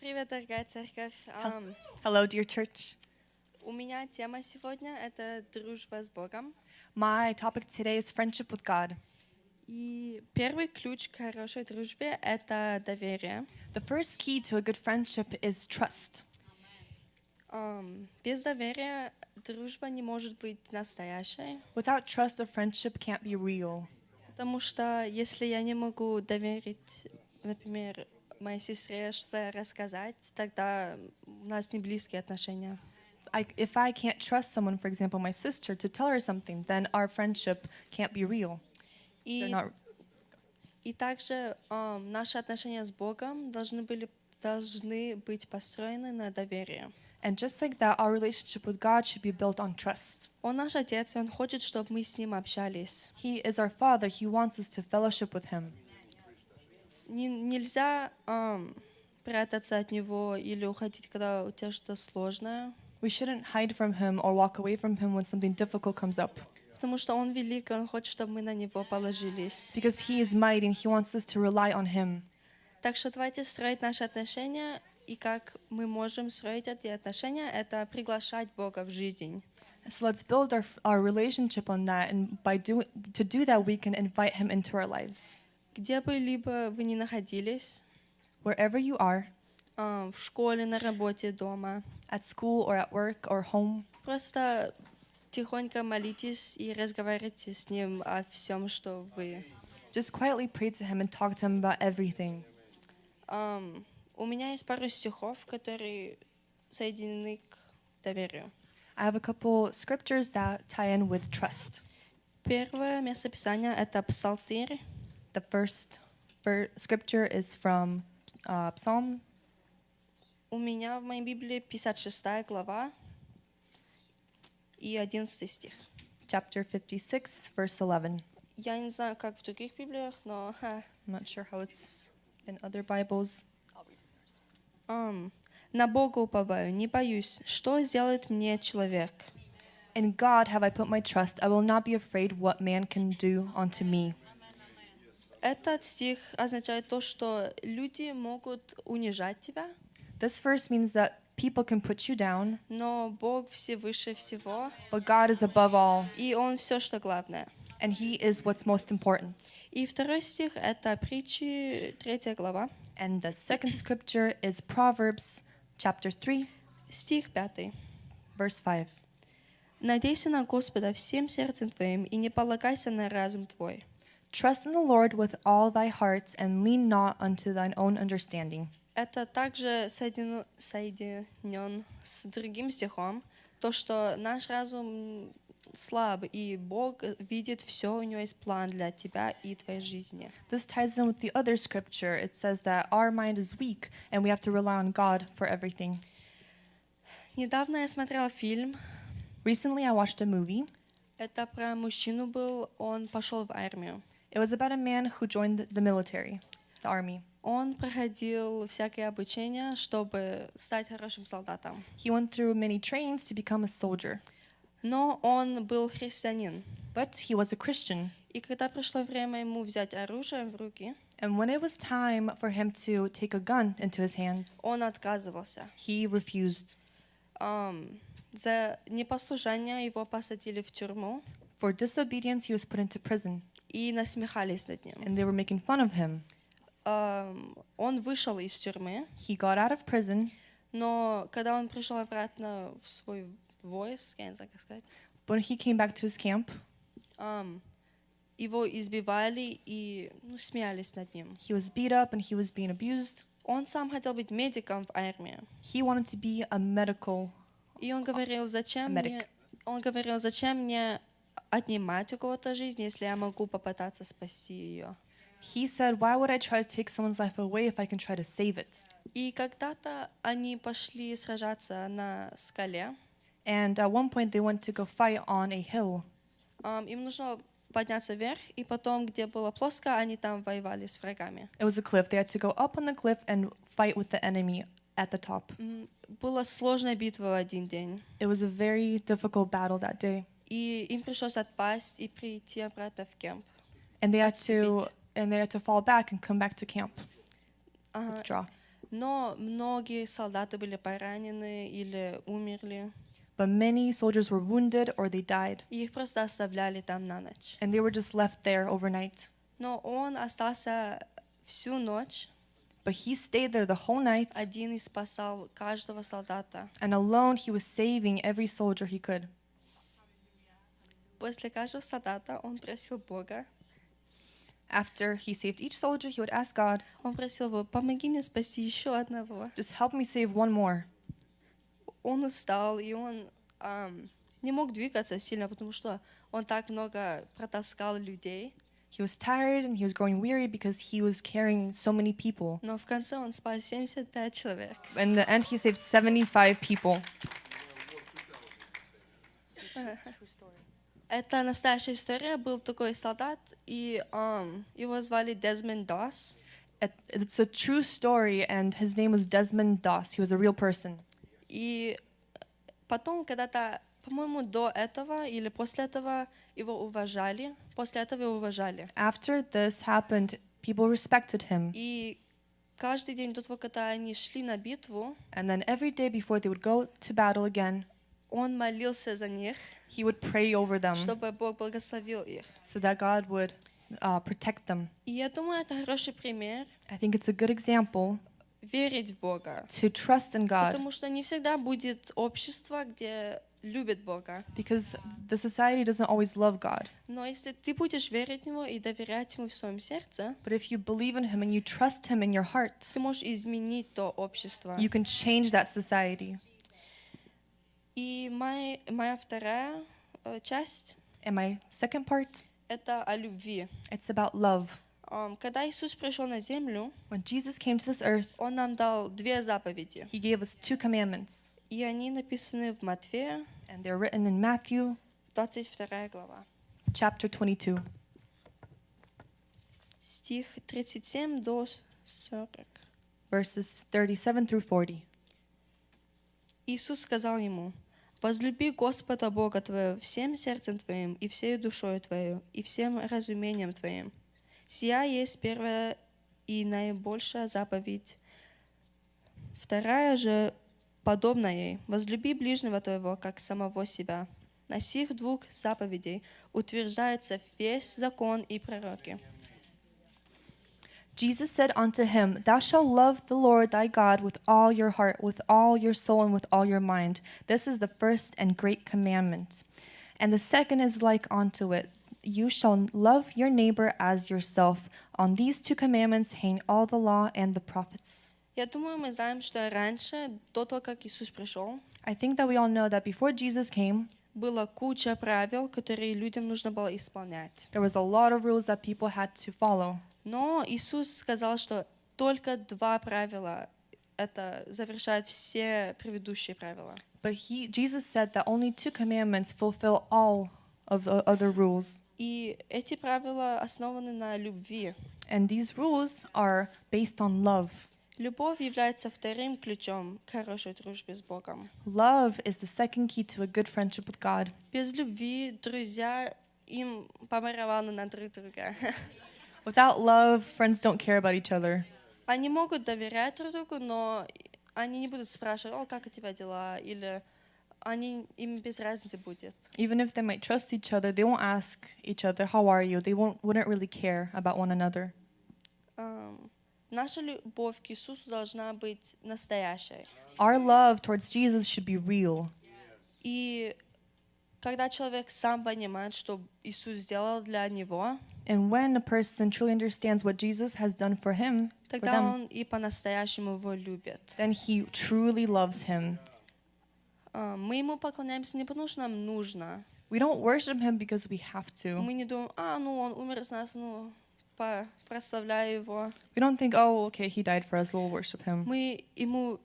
Привет, дорогая церковь. Hello, dear church. У меня тема сегодня — это дружба с Богом. My topic today is friendship with God. И первый ключ к хорошей дружбе — это доверие. The first key to a good friendship is trust. Без доверия дружба не может быть настоящей, Without trust, a friendship can't be real. потому что если я не могу доверить, например, моей сестре что-то рассказать, тогда у нас не близкие отношения. If I can't trust someone, for example, my sister, to tell her something, then our friendship can't be real. They're И, not. и также наши отношения с Богом должны быть построены на доверии. And just like that, our relationship with God should be built on trust. Он наш Отец, и Он хочет, чтобы мы с Ним общались. He is our Father. He wants us to fellowship with Him. Нельзя прятаться от Него или уходить, когда у тебя что-то сложное, We shouldn't hide from Him or walk away from Him when something difficult comes up. потому что Он велик, и Он хочет, чтобы мы на Него положились. Because He is mighty and He wants us to rely on Him. Так что давайте строить наши отношения, и как мы можем строить эти отношения, это приглашать Бога в жизнь. So let's build our relationship on that, and to do that, we can invite Him into our lives. Где бы либо вы ни находились, Wherever you are, в школе, на работе, дома, at school or at work or home, просто тихонько молитесь и разговаривайте с Ним о всем, что вы. just quietly pray to Him and talk to Him about everything. У меня есть пару стихов, которые соединены к доверию. I have a couple scriptures that tie in with trust. Первое местописание — это Псалтырь, The first scripture is from Psalm. у меня в моей Библии 56 глава и 11 стих. Chapter 56, verse 11. Я не знаю, как в других Библиях, но I'm not sure how it's in other Bibles. на Бога уповаю, не боюсь, что сделает мне человек. In God have I put my trust. I will not be afraid what man can do unto me. Этот стих означает то, что люди могут унижать тебя, This verse means that people can put you down, но Бог всевыше всего, but God is above all, и Он все, что главное. and He is what's most important. И второй стих — это Притчи, 3 глава, And the second scripture is Proverbs chapter 3, стих 5. verse 5. «Надейся на Господа всем сердцем твоим, и не полагайся на разум твой». Trust in the Lord with all thy heart, and lean not unto thine own understanding. Это также соединен с другим стихом, то, что наш разум слаб, и Бог видит все, у Него есть план для тебя и твоей жизни. This ties in with the other scripture. It says that our mind is weak, and we have to rely on God for everything. Недавно я смотрела фильм, Recently, I watched a movie. это про мужчину был, он пошел в армию. It was about a man who joined the military, the army. Он проходил всякие обучения, чтобы стать хорошим солдатом. He went through many trainings to become a soldier, Но он был христианин. but he was a Christian. И когда пришло время ему взять оружие в руки, And when it was time for him to take a gun into his hands, он отказывался. he refused. За непослушание его посадили в тюрьму For disobedience, he was put into prison, и насмехались над ним. and they were making fun of him. Он вышел из тюрьмы, He got out of prison, но когда он пришел обратно в свой войск, я не знаю, как сказать, but when he came back to his camp, его избивали и смеялись над ним. he was beat up and he was being abused. Он сам хотел быть медиком в армии. He wanted to be a medical. И он говорил, зачем мне отнимать у кого-то жизнь, если я могу попытаться спасти ее. He said, "Why would I try to take someone's life away if I can try to save it?" И когда-то они пошли сражаться на скале. And at one point, they went to go fight on a hill. Им нужно подняться вверх, и потом, где было плоско, они там воевали с врагами. It was a cliff. They had to go up on the cliff and fight with the enemy at the top. Была сложная битва в один день. It was a very difficult battle that day. И им пришлось отпасть и прийти обратно в кемп. And they had to fall back and come back to camp. Withdraw. Но многие солдаты были поранены или умерли, But many soldiers were wounded or they died, и их просто оставляли там на ночь. and they were just left there overnight. Но он остался всю ночь But he stayed there the whole night, один и спасал каждого солдата. and alone he was saving every soldier he could. После каждого солдата он просил Бога, After he saved each soldier, he would ask God, он просил его, помоги мне спасти еще одного. just help me save one more. Он устал, и он не мог двигаться сильно, потому что он так много протаскал людей. He was tired and he was growing weary because he was carrying so many people. Но в конце он спас 75 человек. In the end, he saved 75 people. Это настоящая история. Был такой солдат, и его звали Дезмонд Дос. It's a true story, and his name was Desmond Doss. He was a real person. И потом, когда-то, по-моему, до этого или после этого его уважали. После этого его уважали. After this happened, people respected him. И каждый день до того, когда они шли на битву, And then every day before they would go to battle again, он молился за них, he would pray over them чтобы Бог благословил их. so that God would protect them. И я думаю, это хороший пример I think it's a good example верить в Бога. to trust in God, Потому что не всегда будет общество, где любит Бога. because the society doesn't always love God. Но если ты будешь верить в Него и доверять Ему в своем сердце, But if you believe in Him and you trust Him in your heart, ты можешь изменить то общество. you can change that society. И моя вторая часть And my second part, — это о любви. it's about love. Когда Иисус пришел на землю, When Jesus came to this earth, Он нам дал две заповеди. He gave us 2 commandments, И они написаны в Матфея, and they're written in Matthew 22 глава, chapter 22, стих 37 до 40. verses 37 through 40. Иисус сказал ему: «Возлюби Господа Бога твоего всем сердцем твоим, и всей душою твоей, и всем разумением твоим. Сия есть первая и наибольшая заповедь. Вторая же подобна ей: возлюби ближнего твоего, как самого себя. На сих двух заповедей утверждается весь закон и пророки». Jesus said unto him, Thou shalt love the Lord thy God with all your heart, with all your soul, and with all your mind. This is the first and great commandment. And the second is like unto it. You shall love your neighbor as yourself. On these 2 commandments hang all the law and the prophets. Я думаю, мы знаем, что раньше, до того, как Иисус пришел, I think that we all know that before Jesus came, была куча правил, которые людям нужно было исполнять. there was a lot of rules that people had to follow. Но Иисус сказал, что только 2 правила это завершает все предыдущие правила. But Jesus said that only 2 commandments fulfill all of the other rules. И эти правила основаны на любви. And these rules are based on love. Любовь является вторым ключом к хорошей дружбе с Богом. Love is the second key to a good friendship with God. Без любви друзья им помарованы на друг друга. Without love, friends don't care about each other. Они могут доверять друг другу, но они не будут спрашивать: «О, как у тебя дела?» Или им без разницы будет. Even if they might trust each other, they won't ask each other, how are you? They wouldn't really care about one another. Наша любовь к Иисусу должна быть настоящей. Our love towards Jesus should be real. И когда человек сам понимает, что Иисус сделал для него, And when a person truly understands what Jesus has done for him, for тогда them, он и по-настоящему его любит. then he truly loves him. Мы ему поклоняемся не потому, что нам нужно. We don't worship him because we have to. Мы не думаем: он умер с нас, прославляю его. We don't think, oh, okay, he died for us, we'll worship him. Мы ему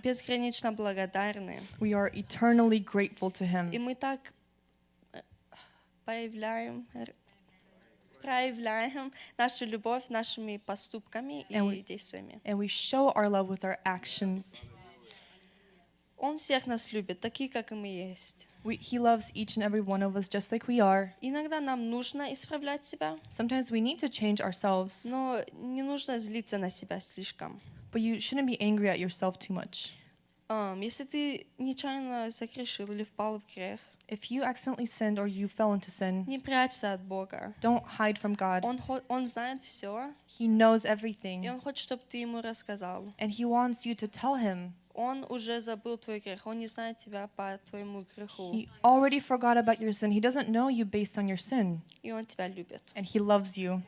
безгранично благодарны. We are eternally grateful to him. И мы так проявляем нашу любовь нашими поступками и действиями. And we show our love with our actions. Он всех нас любит, такие, как и мы есть. He loves each and every one of us just like we are. Иногда нам нужно исправлять себя, Sometimes we need to change ourselves, но не нужно злиться на себя слишком. But you shouldn't be angry at yourself too much. Если ты нечаянно согрешил или впал в грех, If you accidentally sinned or you fell into sin, не прячься от Бога. don't hide from God. Он знает все, He knows и everything, Он хочет, чтобы ты ему рассказал. and He wants you to tell Him. Он уже забыл твой грех, он не знает тебя по твоему греху, He already forgot about your sin. He doesn't know you based on your sin, и он тебя любит. and He loves you.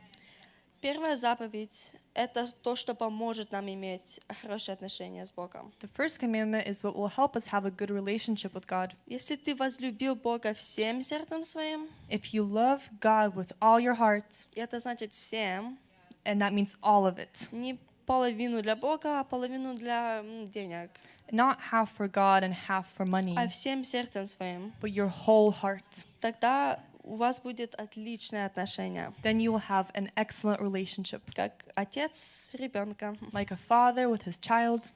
Первая заповедь — это то, что поможет нам иметь хорошие отношения с Богом. The first commandment is what will help us have a good relationship with God. Если ты возлюбил Бога всем сердцем своим, If you love God with all your heart, и это значит всем, and that means all of it, не половину для Бога, а половину для денег, not half for God and half for money, а всем сердцем своим, but your whole heart, тогда у вас будет отличное отношение, then you will have an excellent relationship, как отец с ребенком. like a father with his child.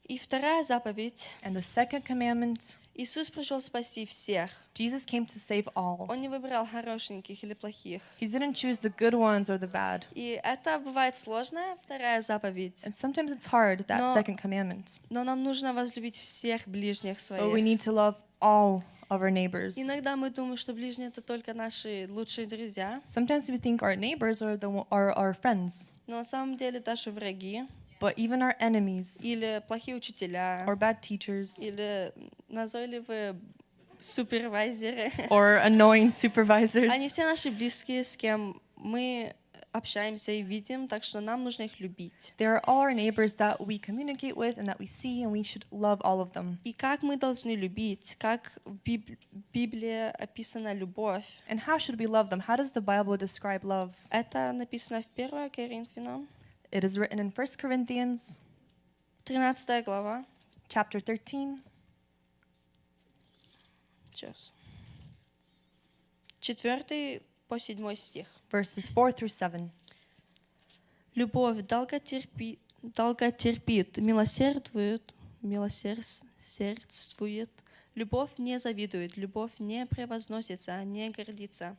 И вторая заповедь. And the second commandment, Иисус пришел спасти всех. Jesus came to save all. Он не выбирал хорошеньких или плохих. He didn't choose the good ones or the bad. И это бывает сложная вторая заповедь. And sometimes it's hard, that Но- second commandment. Но нам нужно возлюбить всех ближних But we своих. need to love all of our neighbors. Иногда мы думаем, что ближние — это только наши лучшие друзья. Sometimes we think our neighbors are our friends, Но на самом деле даже враги but even our enemies или плохие учителя, or bad teachers или назойливые супервайзеры. or annoying supervisors, Они все наши близкие, с кем мы общаемся и видим, так что нам нужно их любить. they are all our neighbors that we communicate with and that we see, and we should love all of them. И как мы должны любить, как в Библии описана любовь. And how should we love them? How does the Bible describe love? Это написано в 1 Коринфянам, It is written in 1 Corinthians 13 глава. chapter 13, Сейчас. 4 по 7 стих. verses 4 through 7. Любовь долготерпит, милосердствует. Любовь не завидует, любовь не превозносится, не гордится,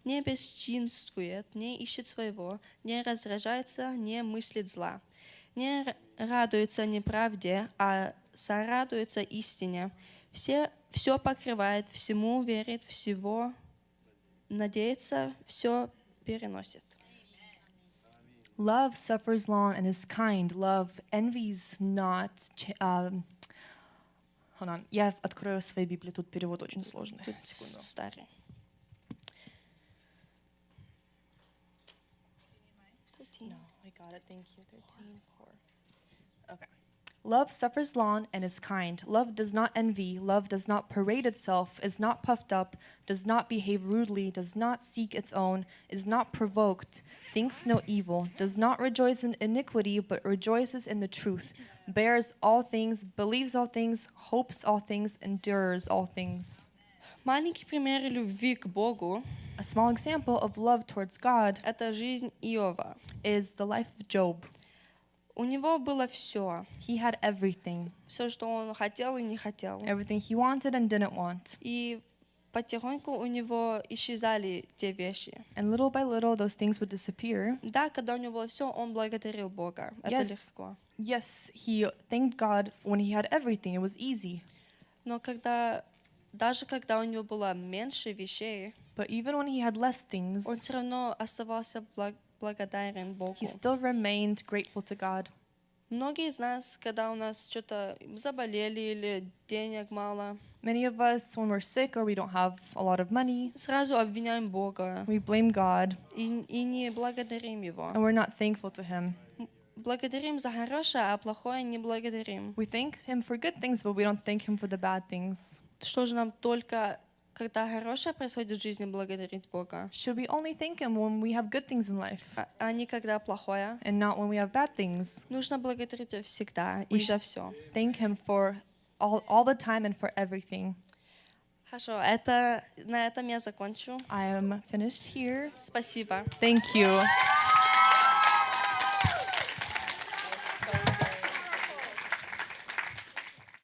не бесчинствует, не ищет своего, не раздражается, не мыслит зла, не радуется неправде, а сорадуется истине. Все покрывает, всему верит, всего надеется, все переносит. Love suffers long and is kind. Love envies not. Hold on. Я открою свою Библию. Тут перевод очень сложный. Тут Секунду. старый. 13. No, I got it. Thank you. 13:4. Okay. Love suffers long and is kind. Love does not envy. Love does not parade itself, is not puffed up, does not behave rudely, does not seek its own, is not provoked, thinks no evil, does not rejoice in iniquity, but rejoices in the truth, bears all things, believes all things, hopes all things, endures all things. Маленький пример любви к Богу A small example of love towards God — это жизнь Иова. is the life of Job. У него было все. He had everything, Все, что он хотел и не хотел. everything he wanted and didn't want. И потихоньку у него исчезали те вещи. And little by little, those things would disappear. Да, когда у него было все, он благодарил Бога. Это Yes. легко. Yes, he thanked God when he had everything. It was easy. Но даже когда у него было меньше вещей, But even when he had less things, он все равно оставался благодарен Богу. he still remained grateful to God. Многие из нас, когда у нас что-то заболели или денег мало, Many of us, when we're sick or we don't have a lot of money, сразу обвиняем Бога we blame God и не благодарим Его. and we're not thankful to him. Благодарим за хорошее, а плохое не благодарим. We thank him for good things, but we don't thank him for the bad things. Что же нам только, когда хорошее происходит в жизни, благодарить Бога, Should we only thank him when we have good things in life а не когда плохое? and not when we have bad things? Нужно благодарить Его всегда We и за все. Thank him for all the time and for everything. Хорошо, на этом я закончу. I am finished here. Спасибо. Thank you.